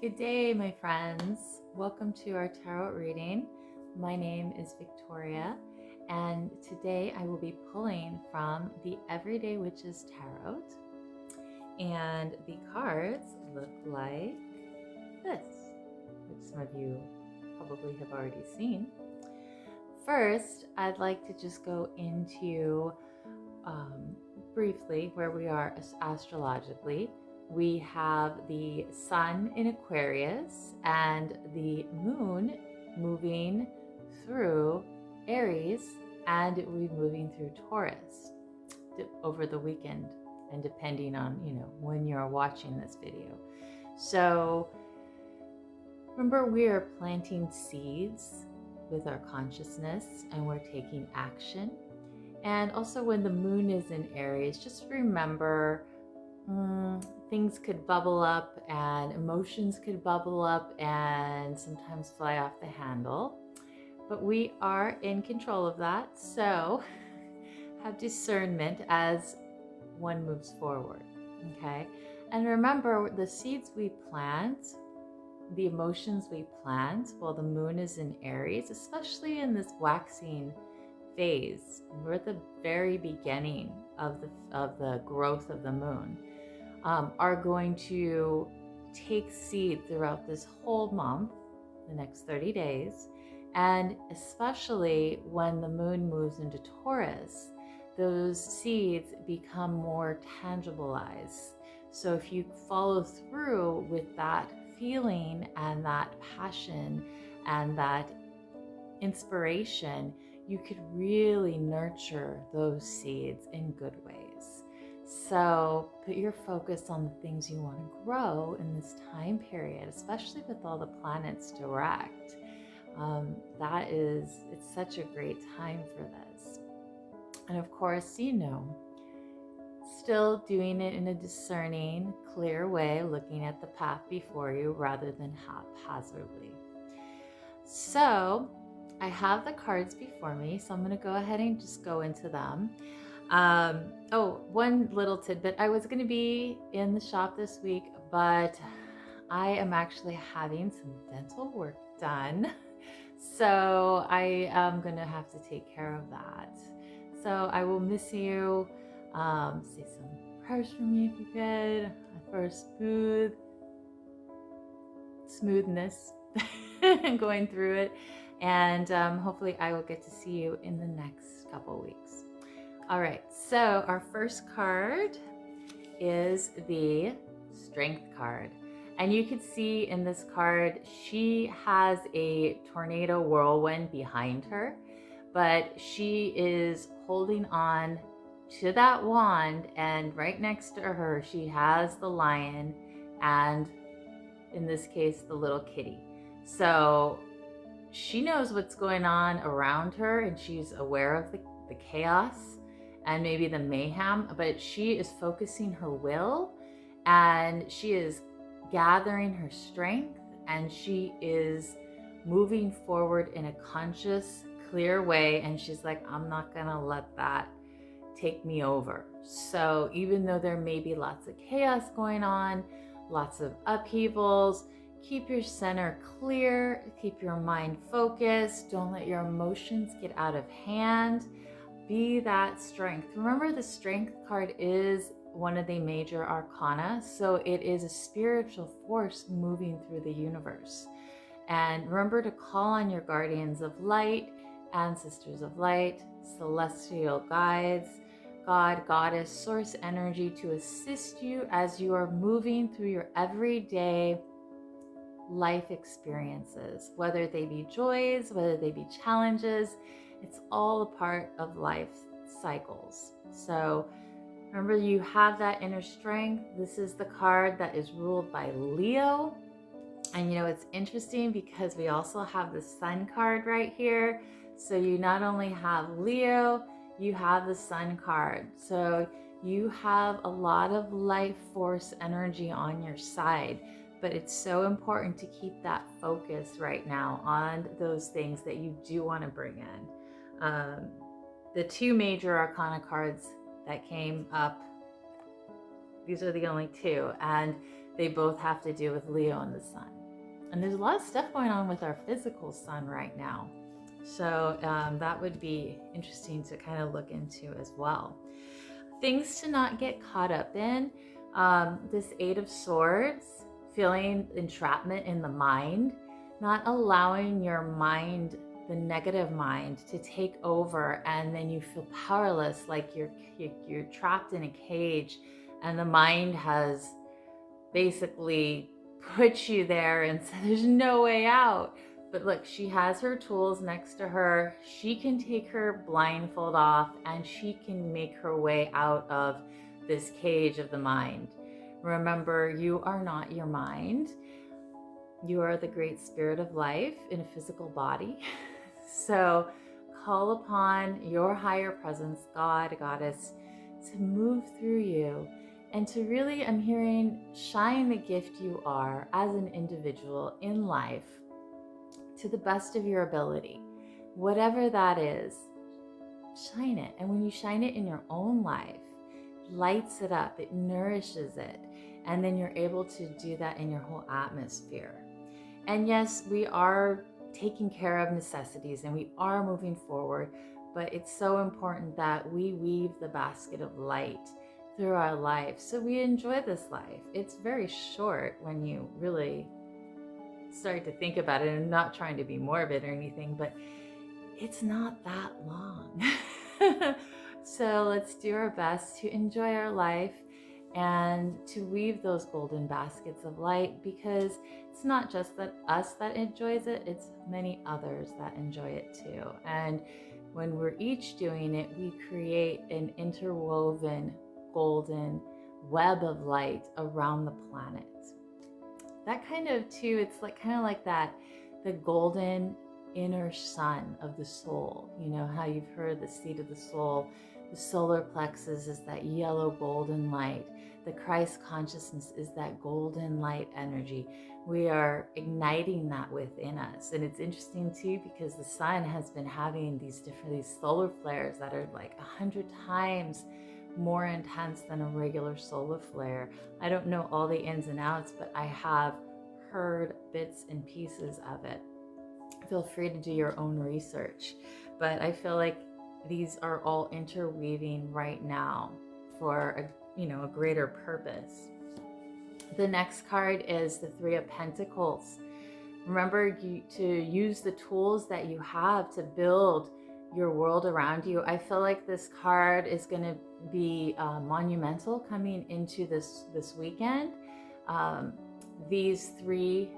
Good day, my friends. Welcome to our tarot reading. My name is Victoria, and today I will be pulling from the Everyday Witches Tarot. And the cards look like this, which some of you probably have already seen. First, I'd like to just go into briefly where we are astrologically. We have the sun in Aquarius and the moon moving through Aries, and it will be moving through Taurus over the weekend, and depending on when you're watching this video. So remember, we are planting seeds with our consciousness, and we're taking action. And also when the moon is in Aries, just remember things could bubble up and emotions could bubble up and sometimes fly off the handle. But we are in control of that. So have discernment as one moves forward. Okay. And remember, the seeds we plant, the emotions we plant while the moon is in Aries, especially in this waxing phase, we're at the very beginning of the growth of the moon, are going to take seed throughout this whole month, the next 30 days. And especially when the moon moves into Taurus, those seeds become more tangibilized. So if you follow through with that feeling and that passion and that inspiration, you could really nurture those seeds in good ways. So put your focus on the things you want to grow in this time period, especially with all the planets direct. It's such a great time for this. And of course, still doing it in a discerning, clear way, looking at the path before you rather than haphazardly. So I have the cards before me, so I'm going to go ahead and just go into them. One little tidbit. I was going to be in the shop this week, but I am actually having some dental work done. So I am going to have to take care of that. So I will miss you. Say some prayers for me if you could, for smoothness going through it. And hopefully I will get to see you in the next couple weeks. All right, so our first card is the Strength card. And you can see in this card, she has a tornado whirlwind behind her, but she is holding on to that wand, and right next to her, she has the lion and, in this case, the little kitty. So she knows what's going on around her, and she's aware of the chaos and maybe the mayhem, but she is focusing her will, and she is gathering her strength, and she is moving forward in a conscious, clear way. And she's like, I'm not gonna let that take me over. So even though there may be lots of chaos going on, lots of upheavals, keep your center clear, keep your mind focused, don't let your emotions get out of hand. Be that strength. Remember, the Strength card is one of the major arcana, so it is a spiritual force moving through the universe. And remember to call on your guardians of light, ancestors of light, celestial guides, God, Goddess, source energy to assist you as you are moving through your everyday life experiences, whether they be joys, whether they be challenges. It's all a part of life cycles. So remember, you have that inner strength. This is the card that is ruled by Leo. And it's interesting because we also have the Sun card right here. So you not only have Leo, you have the Sun card. So you have a lot of life force energy on your side. But it's so important to keep that focus right now on those things that you do want to bring in. The two major arcana cards that came up, these are the only two, and They both have to do with Leo and the sun. And there's a lot of stuff going on with our physical sun right now. So that would be interesting to kind of look into as well. Things to not get caught up in. This Eight of Swords, feeling entrapment in the mind, not allowing your mind, the negative mind, to take over, and then you feel powerless, like you're trapped in a cage and the mind has basically put you there and said there's no way out. But look, she has her tools next to her. She can take her blindfold off and she can make her way out of this cage of the mind. Remember, you are not your mind. You are the great spirit of life in a physical body. So call upon your higher presence, God, Goddess, to move through you and to really, I'm hearing, shine the gift you are as an individual in life to the best of your ability. Whatever that is, shine it. And when you shine it in your own life, lights it up, it nourishes it. And then you're able to do that in your whole atmosphere. And yes, we are taking care of necessities and we are moving forward, but it's so important that we weave the basket of light through our life so we enjoy this life. It's very short when you really start to think about it. And I'm not trying to be morbid or anything, but it's not that long. So let's do our best to enjoy our life and to weave those golden baskets of light, because it's not just that us that enjoys it, it's many others that enjoy it too. And when we're each doing it, we create an interwoven golden web of light around the planet. That kind of too, it's like kind of like that, the golden inner sun of the soul. You know how you've heard the seat of the soul. The solar plexus is that yellow golden light. The Christ consciousness is that golden light energy. We are igniting that within us. And it's interesting too, because the sun has been having these solar flares that are like 100 times more intense than a regular solar flare. I don't know all the ins and outs, but I have heard bits and pieces of it. Feel free to do your own research. But I feel like these are all interweaving right now for a greater purpose. The next card is the Three of Pentacles. Remember to use the tools that you have to build your world around you. I feel like this card is going to be monumental coming into this weekend. These three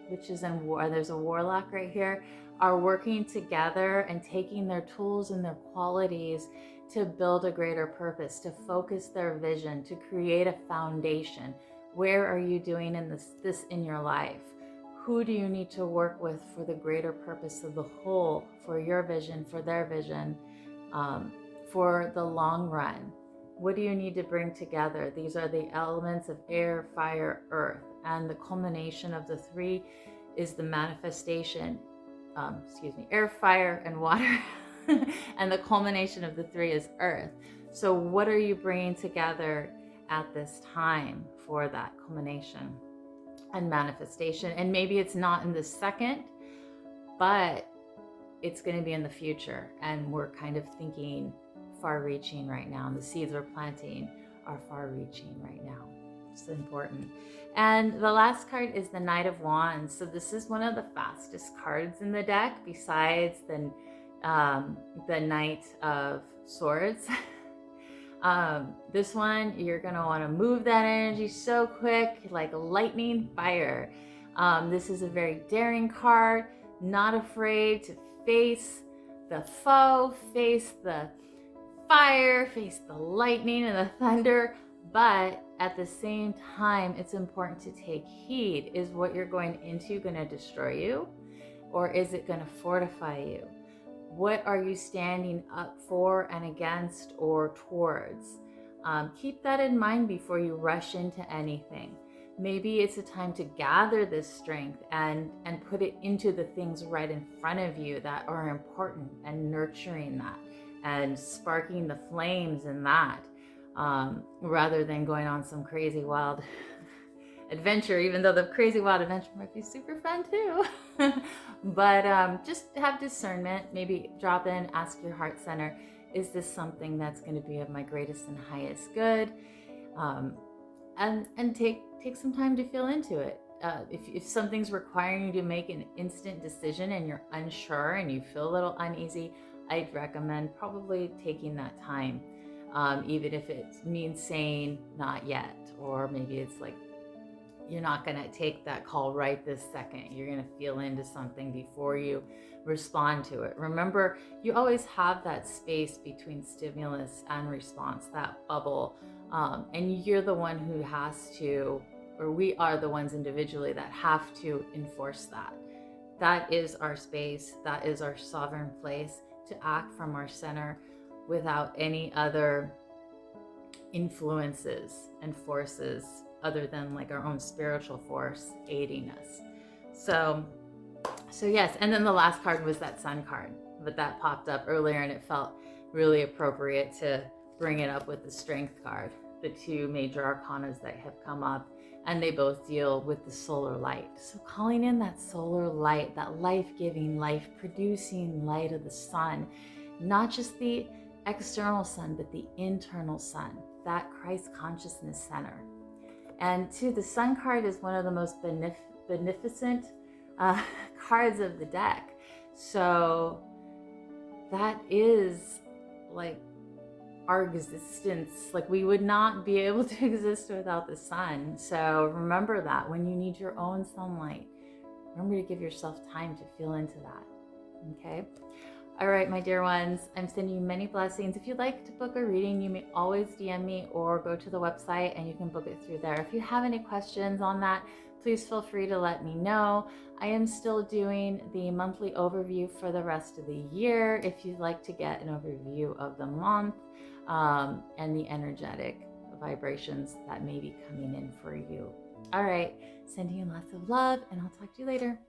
witches and there's a warlock right here, are working together and taking their tools and their qualities to build a greater purpose, to focus their vision, to create a foundation. Where are you doing in this in your life? Who do you need to work with for the greater purpose of the whole, for your vision, for their vision, for the long run? What do you need to bring together? These are the elements of air, fire, earth, and the culmination of the three is the manifestation, air, fire, and water. And the culmination of the three is earth. So what are you bringing together at this time for that culmination and manifestation? And maybe it's not in this second, but it's going to be in the future. And we're kind of thinking far-reaching right now. And the seeds we're planting are far-reaching right now. It's important. And the last card is the Knight of Wands. So this is one of the fastest cards in the deck, besides the Knight of Swords. This one, you're going to want to move that energy so quick, like lightning fire. This is a very daring card, not afraid to face the foe, face the fire, face the lightning and the thunder. But at the same time, it's important to take heed. Is what you're going into going to destroy you, or is it going to fortify you? What are you standing up for and against or towards? Keep that in mind before you rush into anything. Maybe it's a time to gather this strength and put it into the things right in front of you that are important, and nurturing that and sparking the flames in that, rather than going on some crazy wild adventure, even though the crazy wild adventure might be super fun too. But just have discernment, maybe drop in, ask your heart center, is this something that's going to be of my greatest and highest good? And take some time to feel into it. If something's requiring you to make an instant decision and you're unsure and you feel a little uneasy, I'd recommend probably taking that time, even if it means saying not yet, or maybe it's like you're not going to take that call right this second. You're going to feel into something before you respond to it. Remember, you always have that space between stimulus and response, that bubble. And you're the one who has to, or we are the ones individually that have to enforce that. That is our space. That is our sovereign place to act from our center without any other influences and forces other than like our own spiritual force aiding us. So yes, and then the last card was that Sun card, but that popped up earlier and it felt really appropriate to bring it up with the Strength card, the two major arcanas that have come up, and they both deal with the solar light. So calling in that solar light, that life-giving, life-producing light of the sun, not just the external sun, but the internal sun, that Christ consciousness center. And too, the Sun card is one of the most beneficent cards of the deck. So that is like our existence. Like we would not be able to exist without the sun. So remember that when you need your own sunlight, remember to give yourself time to feel into that. Okay. All right, my dear ones, I'm sending you many blessings. If you'd like to book a reading, you may always DM me or go to the website and you can book it through there. If you have any questions on that, please feel free to let me know. I am still doing the monthly overview for the rest of the year if you'd like to get an overview of the month and the energetic vibrations that may be coming in for you. All right, sending you lots of love, and I'll talk to you later.